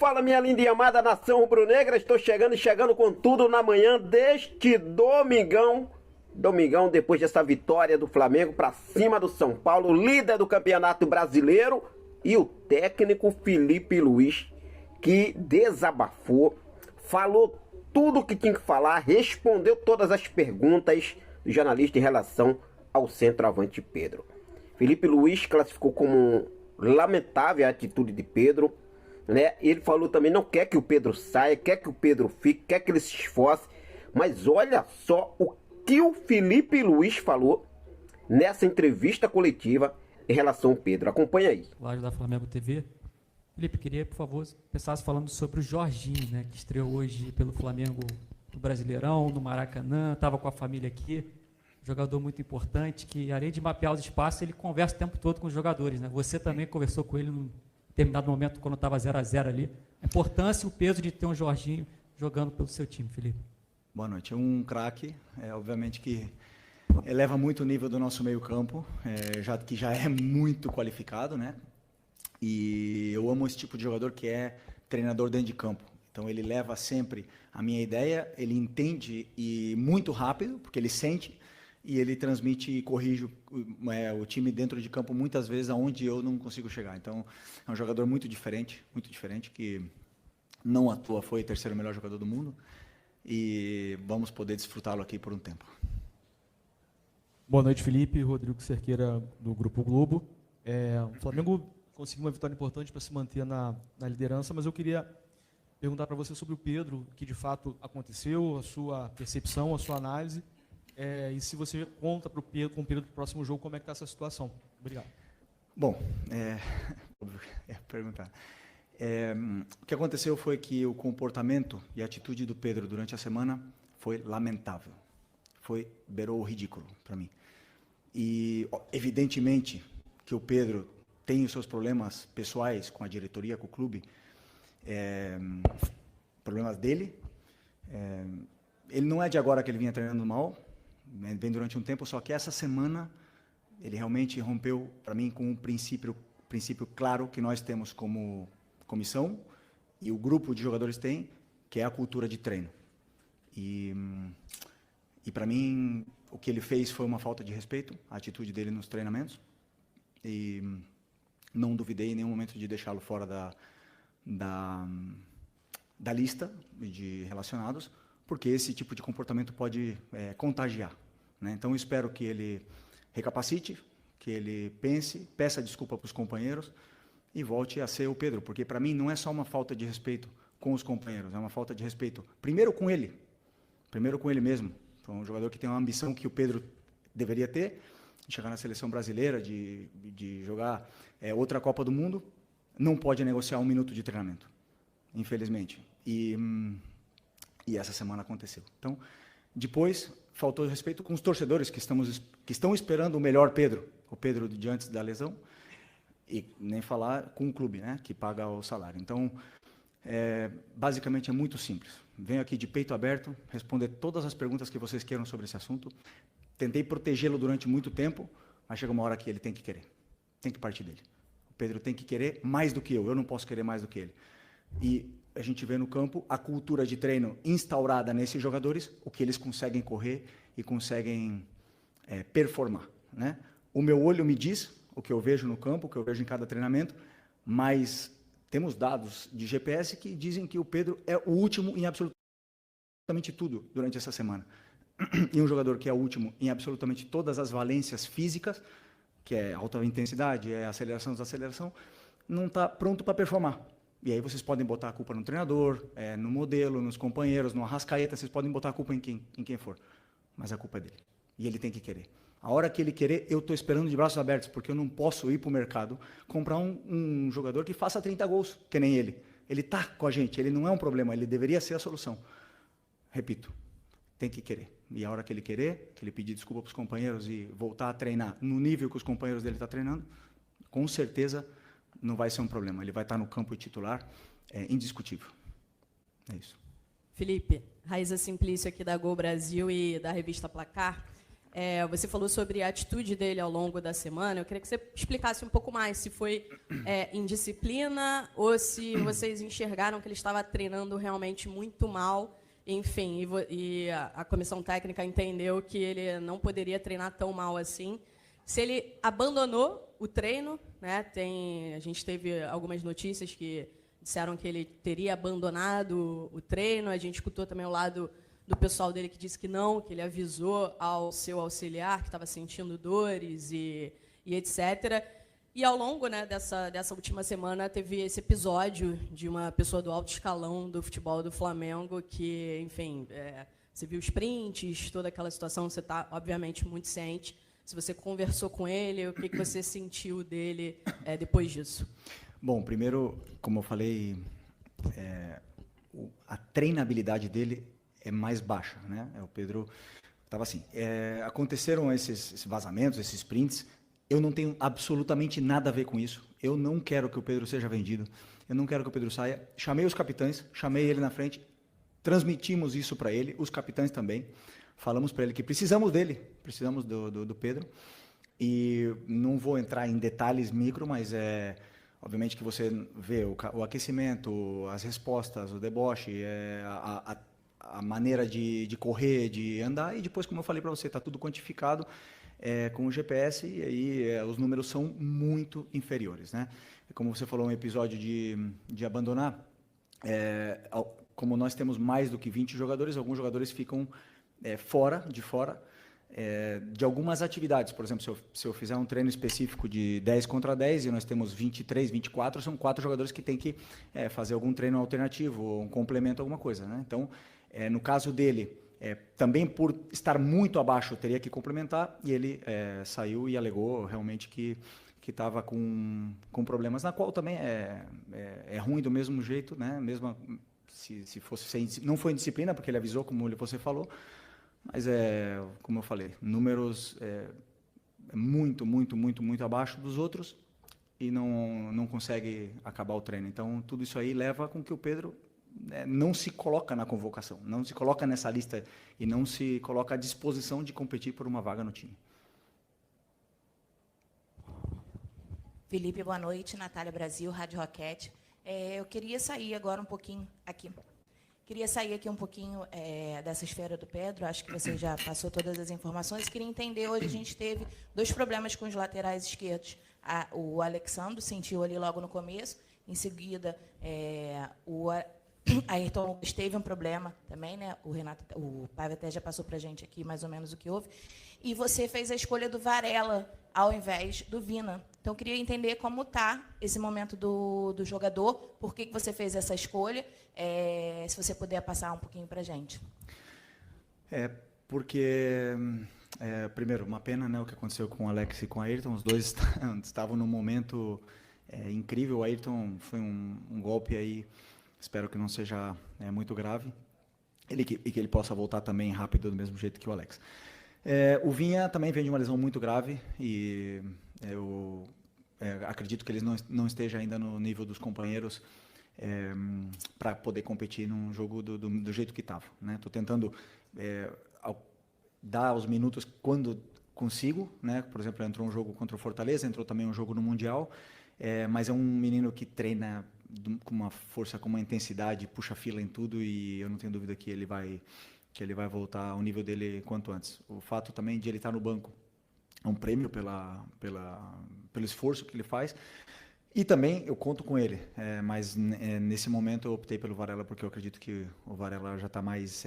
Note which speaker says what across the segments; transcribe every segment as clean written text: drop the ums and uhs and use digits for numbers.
Speaker 1: Fala, minha linda e amada nação rubro-negra, estou chegando e chegando com tudo na manhã deste domingão. Domingão, depois dessa vitória do Flamengo para cima do São Paulo, líder do Campeonato Brasileiro, e o técnico Felipe Luiz, que desabafou, falou tudo o que tinha que falar, respondeu todas as perguntas do jornalista em relação ao centroavante Pedro. Felipe Luiz classificou como lamentável a atitude de Pedro, né? Ele falou também, não quer que o Pedro saia, quer que o Pedro fique, quer que ele se esforce, mas olha só o que o Felipe Luiz falou nessa entrevista coletiva em relação ao Pedro. Acompanha aí.
Speaker 2: Live da Flamengo TV. Felipe, queria, por favor, começasse falando sobre o Jorginho, né, que estreou hoje pelo Flamengo no Brasileirão, no Maracanã, estava com a família aqui. Jogador muito importante, que além de mapear os espaços, ele conversa o tempo todo com os jogadores, né? Você também conversou com ele num determinado momento, quando estava 0-0 ali. A importância e o peso de ter um Jorginho jogando pelo seu time, Felipe.
Speaker 3: Boa noite. É um craque, obviamente que eleva muito o nível do nosso meio-campo, que já é muito qualificado, né? E eu amo esse tipo de jogador que é treinador dentro de campo. Então ele leva sempre a minha ideia, ele entende e muito rápido, porque ele sente, e ele transmite e corrige o time dentro de campo muitas vezes aonde eu não consigo chegar. Então é um jogador muito diferente, que não à toa foi o terceiro melhor jogador do mundo, e vamos poder desfrutá-lo aqui por um tempo.
Speaker 4: Boa noite, Felipe. Rodrigo Cerqueira, do Grupo Globo. O Flamengo conseguiu uma vitória importante para se manter na liderança, mas eu queria perguntar para você sobre o Pedro, o que de fato aconteceu, a sua percepção, a sua análise, e se você conta com o Pedro do próximo jogo, como é que está essa situação. Obrigado.
Speaker 3: Bom, perguntar. O que aconteceu foi que o comportamento e a atitude do Pedro durante a semana foi lamentável. Beirou o ridículo para mim. E, evidentemente, que o Pedro tem os seus problemas pessoais com a diretoria, com o clube, problemas dele. Ele não é de agora que ele vinha treinando mal, vem durante um tempo, só que essa semana ele realmente rompeu, para mim, com um princípio claro que nós temos como comissão e o grupo de jogadores tem, que é a cultura de treino. E para mim, o que ele fez foi uma falta de respeito, a atitude dele nos treinamentos, e não duvidei em nenhum momento de deixá-lo fora da lista de relacionados, porque esse tipo de comportamento pode contagiar, né? Então, eu espero que ele recapacite, que ele pense, peça desculpa para os companheiros e volte a ser o Pedro, porque para mim não é só uma falta de respeito com os companheiros, é uma falta de respeito primeiro com ele mesmo. Então, um jogador que tem uma ambição que o Pedro deveria ter, de chegar na seleção brasileira, de jogar outra Copa do Mundo, não pode negociar 1 minuto de treinamento, infelizmente. E essa semana aconteceu. Então, depois, faltou respeito com os torcedores que estão esperando o melhor Pedro, o Pedro de antes da lesão, e nem falar com o clube, né, que paga o salário. Então, basicamente é muito simples. Venho aqui de peito aberto, responder todas as perguntas que vocês queiram sobre esse assunto. Tentei protegê-lo durante muito tempo, mas chega uma hora que ele tem que querer. Tem que partir dele. O Pedro tem que querer mais do que eu não posso querer mais do que ele. E a gente vê no campo a cultura de treino instaurada nesses jogadores, o que eles conseguem correr e conseguem performar, né? O meu olho me diz o que eu vejo no campo, o que eu vejo em cada treinamento, mas temos dados de GPS que dizem que o Pedro é o último em absolutamente tudo durante essa semana. E um jogador que é o último em absolutamente todas as valências físicas, que é alta intensidade, é aceleração, desaceleração, não está pronto para performar. E aí vocês podem botar a culpa no treinador, no modelo, nos companheiros, no Arrascaeta, vocês podem botar a culpa em quem for. Mas a culpa é dele. E ele tem que querer. A hora que ele querer, eu estou esperando de braços abertos, porque eu não posso ir para o mercado comprar um jogador que faça 30 gols, que nem ele. Ele está com a gente, ele não é um problema, ele deveria ser a solução. Repito, tem que querer. E a hora que ele querer, que ele pedir desculpa para os companheiros e voltar a treinar no nível que os companheiros dele estão treinando, com certeza não vai ser um problema. Ele vai estar no campo titular, indiscutível. É isso.
Speaker 5: Felipe, Raíza Simplício aqui da Gol Brasil e da revista Placar. Você falou sobre a atitude dele ao longo da semana. Eu queria que você explicasse um pouco mais se foi indisciplina ou se vocês enxergaram que ele estava treinando realmente muito mal. Enfim, e a comissão técnica entendeu que ele não poderia treinar tão mal assim. Se ele abandonou o treino, né? A gente teve algumas notícias que disseram que ele teria abandonado o treino. A gente escutou também o lado do pessoal dele que disse que não, que ele avisou ao seu auxiliar que estava sentindo dores e etc. E ao longo, né, dessa última semana teve esse episódio de uma pessoa do alto escalão do futebol do Flamengo que, enfim, você viu os prints, toda aquela situação, você está, obviamente, muito ciente. Se você conversou com ele, o que você sentiu dele depois disso?
Speaker 3: Bom, primeiro, como eu falei, a treinabilidade dele é mais baixa, né? O Pedro estava assim. Aconteceram esses vazamentos, esses prints. Eu não tenho absolutamente nada a ver com isso. Eu não quero que o Pedro seja vendido. Eu não quero que o Pedro saia. Chamei os capitães, chamei ele na frente, transmitimos isso para ele, os capitães também. Falamos para ele que precisamos dele, precisamos do Pedro. E não vou entrar em detalhes micro, mas obviamente que você vê o aquecimento, as respostas, o deboche, a maneira de correr, de andar, e depois, como eu falei para você, está tudo quantificado com o GPS, e aí os números são muito inferiores, né? Como você falou, um episódio de abandonar, como nós temos mais do que 20 jogadores, alguns jogadores ficam fora de algumas atividades. Por exemplo, se eu fizer um treino específico de 10 contra 10 e nós temos 23, 24, são 4 jogadores que têm que fazer algum treino alternativo, ou um complemento, alguma coisa, né? Então, no caso dele, também por estar muito abaixo, teria que complementar, e ele saiu e alegou realmente que estava com problemas, na qual também é ruim do mesmo jeito, né? Mesmo se fosse não foi indisciplina, porque ele avisou, como você falou, mas como eu falei, números muito, muito, muito, muito abaixo dos outros e não consegue acabar o treino. Então, tudo isso aí leva com que o Pedro não se coloca na convocação, não se coloca nessa lista e não se coloca à disposição de competir por uma vaga no time.
Speaker 6: Felipe, boa noite. Natália Brasil, Rádio Roquete. Eu queria sair agora um pouquinho aqui. Queria sair aqui um pouquinho dessa esfera do Pedro. Acho que você já passou todas as informações. Queria entender, hoje a gente teve 2 problemas com os laterais esquerdos. O Alexandro sentiu ali logo no começo. Em seguida, o Ayrton Lucas teve um problema também, né? O Paiva até já passou para a gente aqui mais ou menos o que houve. E você fez a escolha do Varela ao invés do Vina. Então, eu queria entender como está esse momento do jogador, por que você fez essa escolha, se você puder passar um pouquinho para a gente.
Speaker 3: Porque, primeiro, uma pena, né, o que aconteceu com o Alex e com o Ayrton. Os dois estavam num momento incrível. O Ayrton foi um golpe aí, espero que não seja muito grave, e que ele possa voltar também rápido, do mesmo jeito que o Alex. O Vinha também vem de uma lesão muito grave e eu acredito que ele não esteja ainda no nível dos companheiros para poder competir num jogo do jeito que estava, né? Estou tentando dar os minutos quando consigo, né? Por exemplo, entrou um jogo contra o Fortaleza, entrou também um jogo no Mundial, mas é um menino que treina com uma força, com uma intensidade, puxa fila em tudo, e eu não tenho dúvida que ele vai voltar ao nível dele quanto antes. O fato também de ele estar no banco é um prêmio pelo esforço que ele faz, e também eu conto com ele, mas nesse momento eu optei pelo Varela, porque eu acredito que o Varela já está mais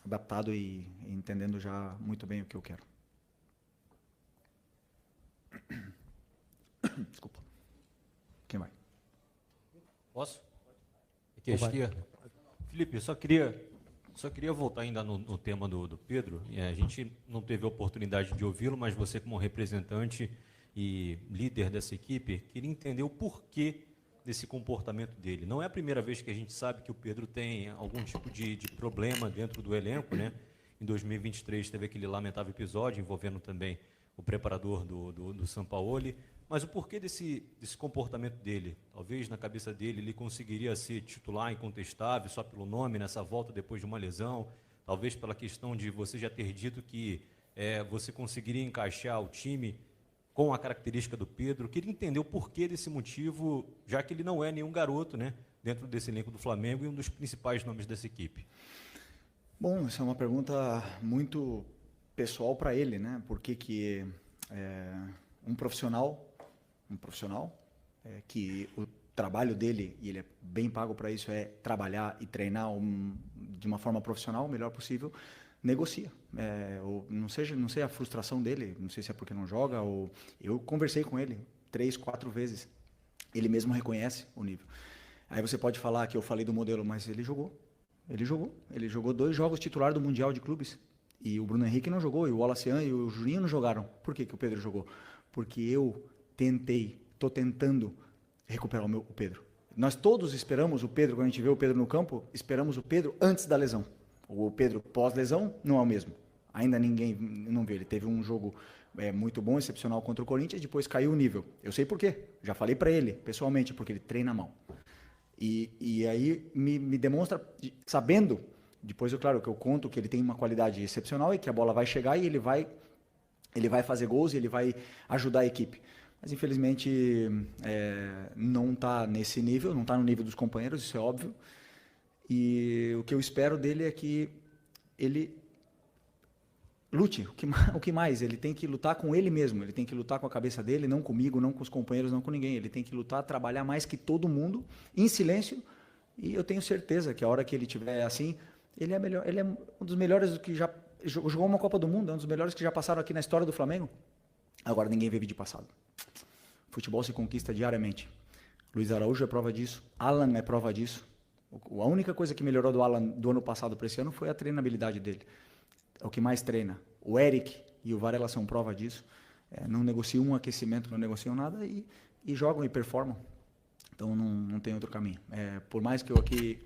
Speaker 3: adaptado e entendendo já muito bem o que eu quero. Desculpa. Quem vai?
Speaker 7: Posso? Aqui à esquerda. Felipe, eu só queria voltar ainda no tema do Pedro. A gente não teve a oportunidade de ouvi-lo, mas você, como representante e líder dessa equipe, queria entender o porquê desse comportamento dele. Não é a primeira vez que a gente sabe que o Pedro tem algum tipo de problema dentro do elenco, né? Em 2023 teve aquele lamentável episódio envolvendo também o preparador do Sampaoli. Mas o porquê desse comportamento dele? Talvez na cabeça dele ele conseguiria ser titular incontestável só pelo nome nessa volta depois de uma lesão, talvez pela questão de você já ter dito que você conseguiria encaixar o time com a característica do Pedro? Queria entender o porquê desse motivo, já que ele não é nenhum garoto, né, dentro desse elenco do Flamengo e um dos principais nomes dessa equipe.
Speaker 3: Bom, essa é uma pergunta muito pessoal para ele, né? Porque que um profissional que o trabalho dele, e ele é bem pago para isso, é trabalhar e treinar de uma forma profissional o melhor possível, negocia. Não sei a frustração dele, não sei se é porque não joga, ou eu conversei com ele 3, 4 vezes, ele mesmo reconhece o nível. Aí você pode falar que eu falei do modelo, mas ele jogou 2 jogos titular do Mundial de Clubes, e o Bruno Henrique não jogou, e o Wallace e o Juninho não jogaram. Por que o Pedro jogou? Porque eu estou tentando recuperar o Pedro. Nós todos esperamos o Pedro, quando a gente vê o Pedro no campo, esperamos o Pedro antes da lesão. O Pedro pós-lesão não é o mesmo. Ainda ninguém não vê. Ele teve um jogo muito bom, excepcional contra o Corinthians, depois caiu o nível. Eu sei por quê. Já falei para ele, pessoalmente, porque ele treina mal. E aí me demonstra, sabendo, depois claro que eu conto que ele tem uma qualidade excepcional e que a bola vai chegar e ele vai fazer gols e ele vai ajudar a equipe. Mas infelizmente não está nesse nível, não está no nível dos companheiros, isso é óbvio. E o que eu espero dele é que ele lute. O que mais? Ele tem que lutar com ele mesmo, ele tem que lutar com a cabeça dele, não comigo, não com os companheiros, não com ninguém. Ele tem que lutar, trabalhar mais que todo mundo, em silêncio. E eu tenho certeza que a hora que ele estiver assim, ele é melhor. Ele é um dos melhores que já jogou uma Copa do Mundo, é um dos melhores que já passaram aqui na história do Flamengo. Agora ninguém vê vídeo passado. Futebol se conquista diariamente. Luiz Araújo é prova disso, Alan é prova disso. A única coisa que melhorou do Alan do ano passado para esse ano foi a treinabilidade dele. É o que mais treina. O Eric e o Varela são prova disso. Não negociam um aquecimento, não negociam nada e jogam e performam. Então não tem outro caminho. Por mais que eu aqui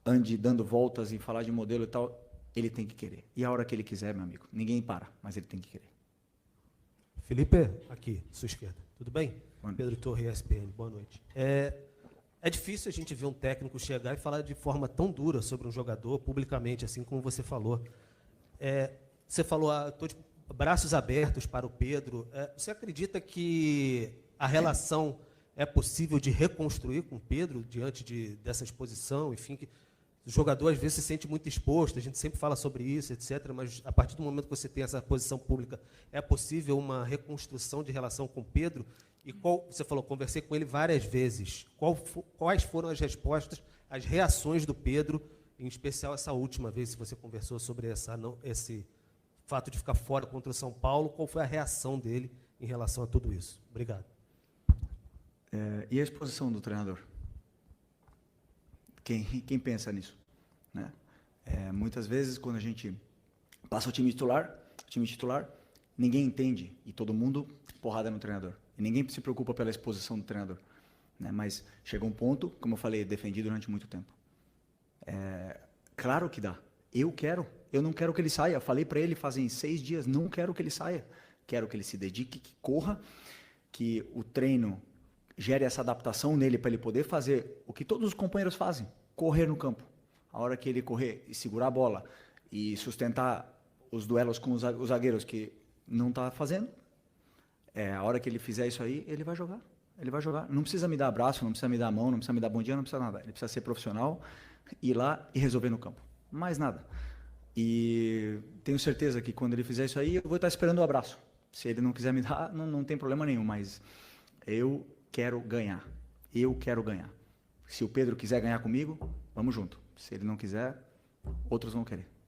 Speaker 3: ande dando voltas e falar de modelo e tal, ele tem que querer. E a hora que ele quiser, meu amigo, ninguém para, mas ele tem que querer.
Speaker 8: Felipe, aqui, sua esquerda. Tudo bem? Pedro Torre, ESPN. Boa noite. É difícil a gente ver um técnico chegar e falar de forma tão dura sobre um jogador, publicamente, assim como você falou. Você falou, estou de braços abertos para o Pedro. Você acredita que a relação é possível de reconstruir com o Pedro diante dessa exposição? Enfim, que o jogador às vezes se sente muito exposto, a gente sempre fala sobre isso, etc. Mas a partir do momento que você tem essa posição pública, é possível uma reconstrução de relação com o Pedro? E você falou, conversei com ele várias vezes. Quais foram as respostas, as reações do Pedro, em especial essa última vez, se você conversou sobre esse fato de ficar fora contra o São Paulo, qual foi a reação dele em relação a tudo isso? Obrigado.
Speaker 3: E a exposição do treinador? Quem pensa nisso? Né? Muitas vezes, quando a gente passa o time titular, ninguém entende, e todo mundo porrada no treinador. E ninguém se preocupa pela exposição do treinador. Né? Mas chega um ponto, como eu falei, defendi durante muito tempo. Claro que dá. Eu não quero que ele saia. Falei para ele fazem 6 dias, não quero que ele saia. Quero que ele se dedique, que corra, que o treino gere essa adaptação nele para ele poder fazer o que todos os companheiros fazem, correr no campo. A hora que ele correr e segurar a bola e sustentar os duelos com os zagueiros que não está fazendo, a hora que ele fizer isso aí, ele vai jogar. Ele vai jogar. Não precisa me dar abraço, não precisa me dar mão, não precisa me dar bom dia, não precisa nada. Ele precisa ser profissional, ir lá e resolver no campo. Mais nada. E tenho certeza que quando ele fizer isso aí, eu vou estar esperando o abraço. Se ele não quiser me dar, não tem problema nenhum, mas eu quero ganhar. Eu quero ganhar. Se o Pedro quiser ganhar comigo, vamos junto. Se ele não quiser, outros vão querer.